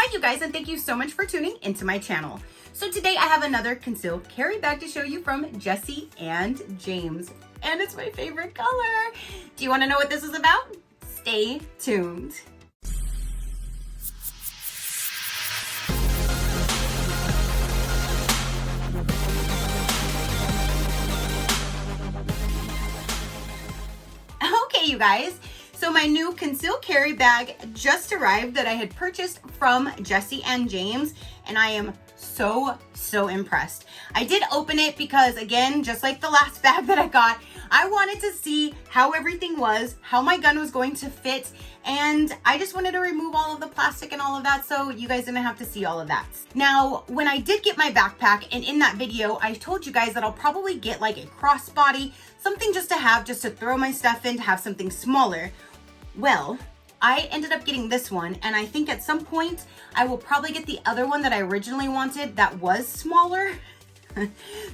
Hi you guys, and thank you so much for tuning into my channel. So today I have another concealed carry bag to show you from Jesse and James, and it's my favorite color. Do you want to know what this is about? Stay tuned. Okay, you guys. So my new concealed carry bag just arrived that I had purchased from Jesse and James, and I am so impressed. I did open it because, again, just like the last bag that I got, I wanted to see how everything was, how my gun was going to fit, and I just wanted to remove all of the plastic and all of that so you guys didn't have to see all of that. Now, when I did get my backpack, and in that video, I told you guys that I'll probably get like a crossbody, something just to throw my stuff in, to have something smaller. Well, I ended up getting this one, and I think at some point I will probably get the other one that I originally wanted that was smaller.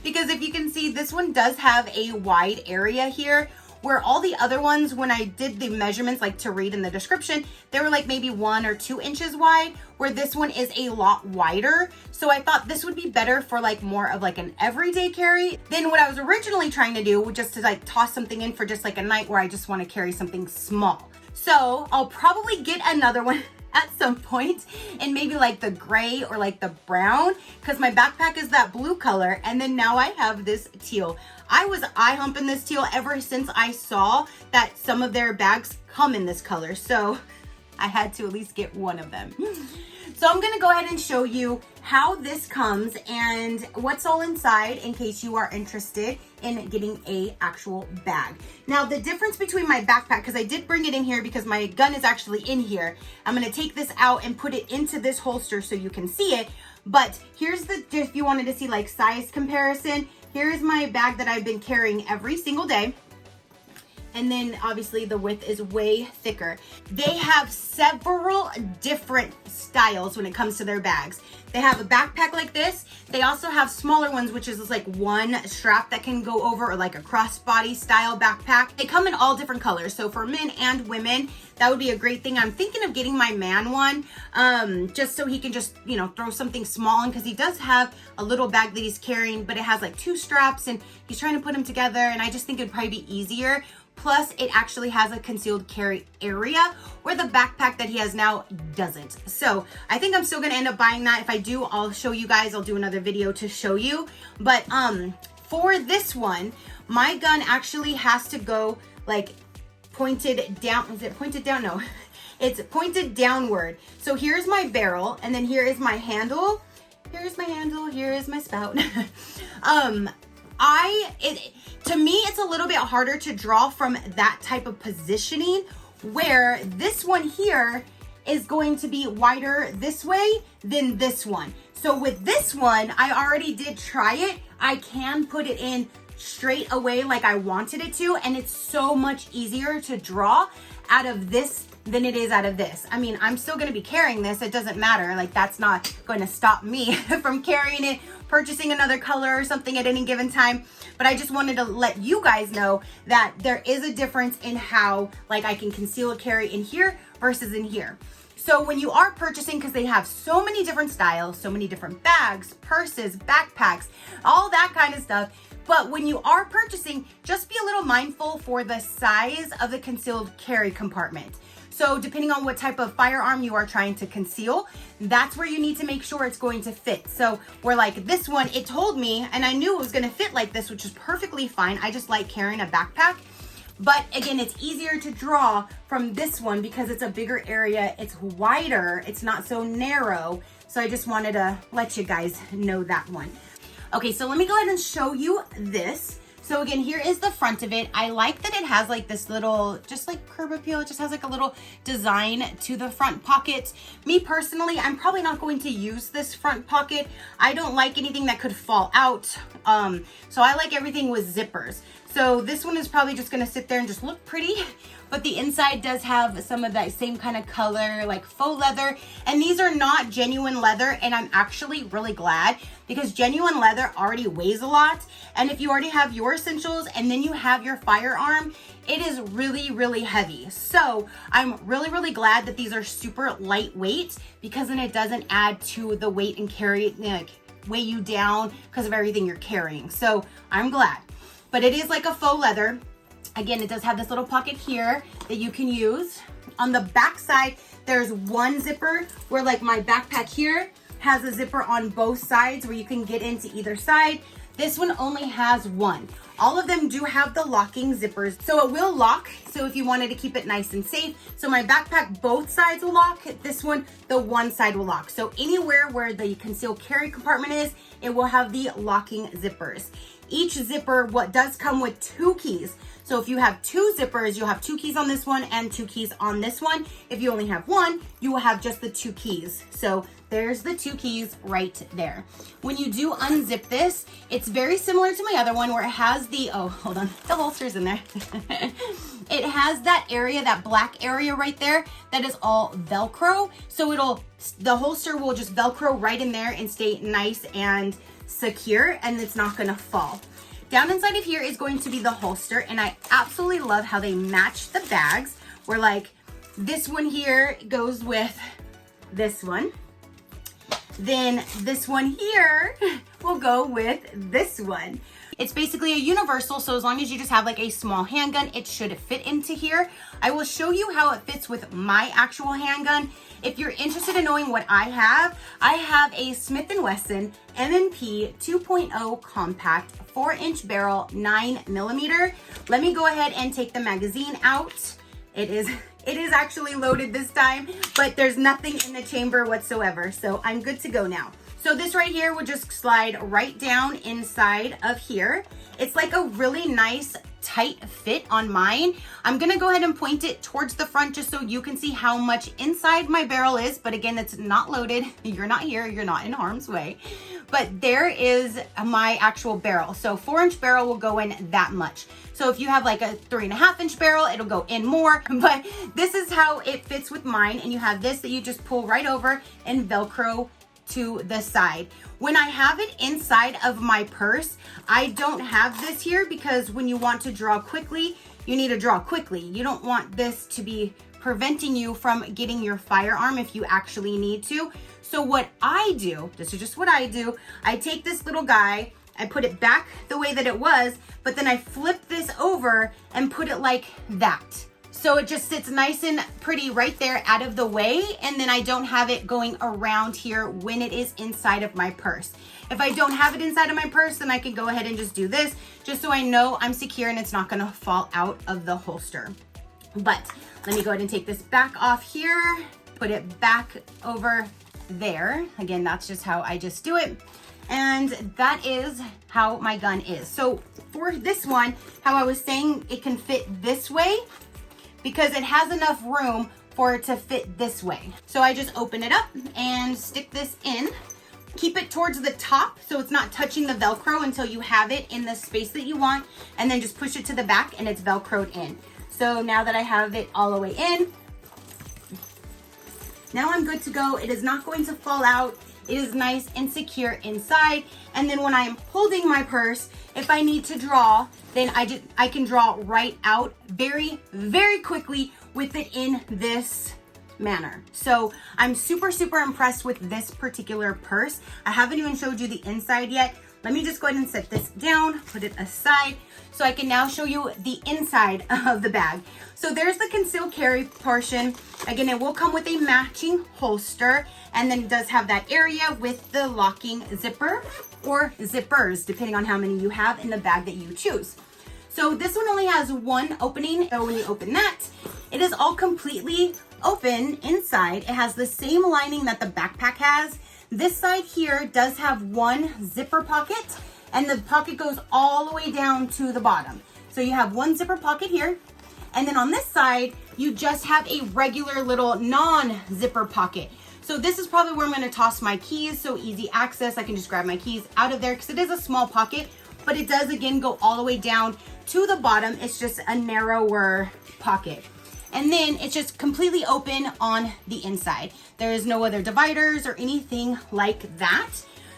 Because if you can see, this one does have a wide area here, where all the other ones, when I did the measurements, like to read in the description, they were like maybe 1 or 2 inches wide, where this one is a lot wider. So I thought this would be better for like more of like an everyday carry than what I was originally trying to do, just to like toss something in for just like a night where I just want to carry something small. So I'll probably get another one at some point in maybe like the gray or like the brown, because my backpack is that blue color, and then now I have this teal. I was eye humping this teal ever since I saw that some of their bags come in this color, so I had to at least get one of them. So I'm gonna go ahead and show you how this comes and what's all inside in case you are interested in getting a actual bag. Now, the difference between my backpack, because I did bring it in here because my gun is actually in here. I'm gonna take this out and put it into this holster so you can see it. But here's if you wanted to see like size comparison, here's my bag that I've been carrying every single day. And then obviously the width is way thicker. They have several different styles when it comes to their bags. They have a backpack like this. They also have smaller ones, which is just like one strap that can go over, or like a crossbody style backpack. They come in all different colors. So for men and women, that would be a great thing. I'm thinking of getting my man one, just so he can just, you know, throw something small in, because he does have a little bag that he's carrying, but it has like 2 straps and he's trying to put them together. And I just think it'd probably be easier. Plus, it actually has a concealed carry area where the backpack that he has now doesn't. So I think I'm still gonna end up buying that. If I do, I'll show you guys. I'll do another video to show you. But for this one, my gun actually has to go like pointed down. Is it pointed down? No, it's pointed downward. So here's my barrel, and then here is my handle. Here's my handle, here is my spout. To me, it's a little bit harder to draw from that type of positioning, where this one here is going to be wider this way than this one. So with this one, I already did try it. I can put it in straight away like I wanted it to, and it's so much easier to draw out of this than it is out of this. I mean, I'm still gonna be carrying this. It doesn't matter. Like, that's not going to stop me from carrying it, purchasing another color or something at any given time. But I just wanted to let you guys know that there is a difference in how like I can conceal a carry in here versus in here. So when you are purchasing, because they have so many different styles, so many different bags, purses, backpacks, all that kind of stuff. But when you are purchasing, just be a little mindful for the size of the concealed carry compartment. So depending on what type of firearm you are trying to conceal, that's where you need to make sure it's going to fit. So where like this one, it told me, and I knew it was gonna fit like this, which is perfectly fine. I just like carrying a backpack. But again, it's easier to draw from this one because it's a bigger area, it's wider, it's not so narrow. So I just wanted to let you guys know that one. Okay, so let me go ahead and show you this. So again, here is the front of it. I like that it has like this little, just like curb appeal. It just has like a little design to the front pocket. Me personally, I'm probably not going to use this front pocket. I don't like anything that could fall out. So I like everything with zippers. So this one is probably just gonna sit there and just look pretty, but the inside does have some of that same kind of color, like faux leather. And these are not genuine leather, and I'm actually really glad, because genuine leather already weighs a lot. And if you already have your essentials and then you have your firearm, it is really, really heavy. So I'm really, really glad that these are super lightweight, because then it doesn't add to the weight and carry, like, weigh you down because of everything you're carrying. So I'm glad. But it is like a faux leather. Again, it does have this little pocket here that you can use. On the back side, there's one zipper where, like, my backpack here has a zipper on both sides where you can get into either side. This one only has one. All of them do have the locking zippers, so it will lock. So if you wanted to keep it nice and safe, so my backpack, both sides will lock. This one, the one side will lock. So anywhere where the concealed carry compartment is, it will have the locking zippers. Each zipper does come with 2 keys. So if you have 2 zippers, you'll have 2 keys on this one and 2 keys on this one. If you only have one, you will have just the 2 keys. So there's the 2 keys right there. When you do unzip this, it's very similar to my other one where it has the, oh, hold on, the holster's in there. It has that area, that black area right there, that is all Velcro. So the holster will just Velcro right in there and stay nice and secure, and it's not gonna fall. Down inside of here is going to be the holster, and I absolutely love how they match the bags, where, like, this one here goes with this one. Then this one here will go with this one. It's basically a universal, so as long as you just have like a small handgun, it should fit into here. I will show you how it fits with my actual handgun. If you're interested in knowing what I have a Smith & Wesson M&P 2.0 compact 4-inch barrel 9mm. Let me go ahead and take the magazine out. It is actually loaded this time, but there's nothing in the chamber whatsoever, so I'm good to go now. So this right here would just slide right down inside of here. It's like a really nice tight fit on mine. I'm gonna go ahead and point it towards the front just so you can see how much inside my barrel is, but again, it's not loaded. You're not here, you're not in harm's way. But there is my actual barrel. So 4-inch barrel will go in that much. So if you have like a 3.5-inch barrel, it'll go in more, but this is how it fits with mine. And you have this that you just pull right over and Velcro to the side. When I have it inside of my purse, I don't have this here because when you want to draw quickly, you need to draw quickly. You don't want this to be preventing you from getting your firearm if you actually need to. So what I do, this is just what I do, I take this little guy, I put it back the way that it was, but then I flip this over and put it like that. So it just sits nice and pretty right there out of the way, and then I don't have it going around here when it is inside of my purse. If I don't have it inside of my purse, then I can go ahead and just do this, just so I know I'm secure and it's not gonna fall out of the holster. But let me go ahead and take this back off here, put it back over there. Again, that's just how I just do it. And that is how my gun is. So for this one, how I was saying it can fit this way, because it has enough room for it to fit this way. So I just open it up and stick this in. Keep it towards the top so it's not touching the Velcro until you have it in the space that you want, and then just push it to the back and it's Velcroed in. So now that I have it all the way in, now I'm good to go. It is not going to fall out. It is nice and secure inside. And then when I'm holding my purse, if I need to draw, then I can draw right out very, very quickly with it in this manner. So I'm super, super impressed with this particular purse. I haven't even showed you the inside yet. Let me just go ahead and set this down, put it aside, so I can now show you the inside of the bag. So there's the concealed carry portion. Again, it will come with a matching holster, and then it does have that area with the locking zipper or zippers, depending on how many you have in the bag that you choose. So this one only has one opening. So when you open that, it is all completely open inside. It has the same lining that the backpack has. This side here does have one zipper pocket, and the pocket goes all the way down to the bottom. So you have one zipper pocket here, and then on this side, you just have a regular little non-zipper pocket. So this is probably where I'm gonna toss my keys, so easy access. I can just grab my keys out of there because it is a small pocket but it does again go all the way down to the bottom. It's just a narrower pocket. And then it's just completely open on the inside. There is no other dividers or anything like that.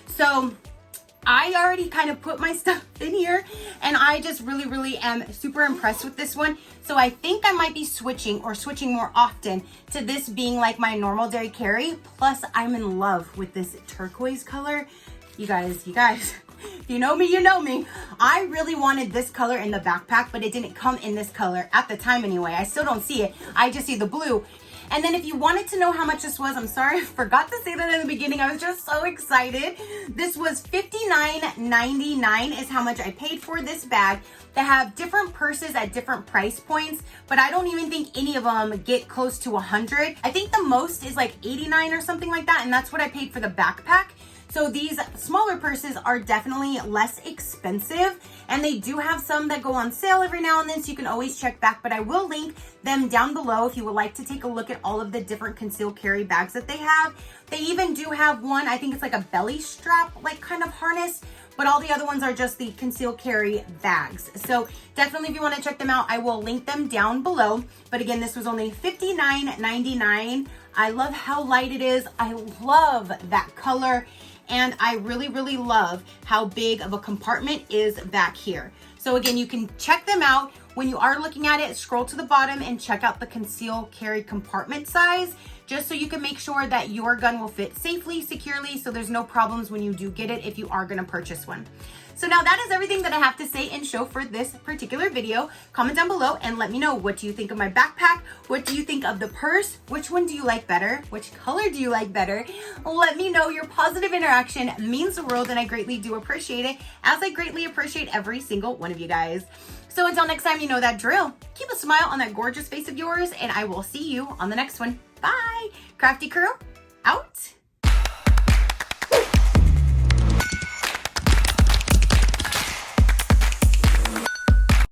So I already kind of put my stuff in here, and I just really am super impressed with this one. So I think I might be switching more often to this being like my normal day carry. Plus I'm in love with this turquoise color. You guys, if you know me, you know me. I really wanted this color in the backpack, but it didn't come in this color at the time anyway. I still don't see it. I just see the blue. And then if you wanted to know how much this was, I'm sorry, I forgot to say that in the beginning. I was just so excited. This was $59.99 is how much I paid for this bag. They have different purses at different price points, but I don't even think any of them get close to 100. I think the most is like 89 or something like that, and that's what I paid for the backpack. So these smaller purses are definitely less expensive, and they do have some that go on sale every now and then, so you can always check back, but I will link them down below if you would like to take a look at all of the different concealed carry bags that they have. They even do have one, I think it's like a belly strap, like kind of harness, but all the other ones are just the concealed carry bags. So definitely if you want to check them out, I will link them down below. But again, this was only $59.99. I love how light it is. I love that color. And I really love how big of a compartment is back here. So again, you can check them out. When you are looking at it, scroll to the bottom and check out the conceal carry compartment size, just so you can make sure that your gun will fit safely, securely, so there's no problems when you do get it if you are gonna purchase one. So now that is everything that I have to say and show for this particular video. Comment down below and let me know, what do you think of my backpack? What do you think of the purse? Which one do you like better? Which color do you like better? Let me know. Your positive interaction means the world, and I greatly do appreciate it, as I greatly appreciate every single one of you guys. So until next time, you know that drill. Keep a smile on that gorgeous face of yours, and I will see you on the next one. Bye. Crafty crew, out.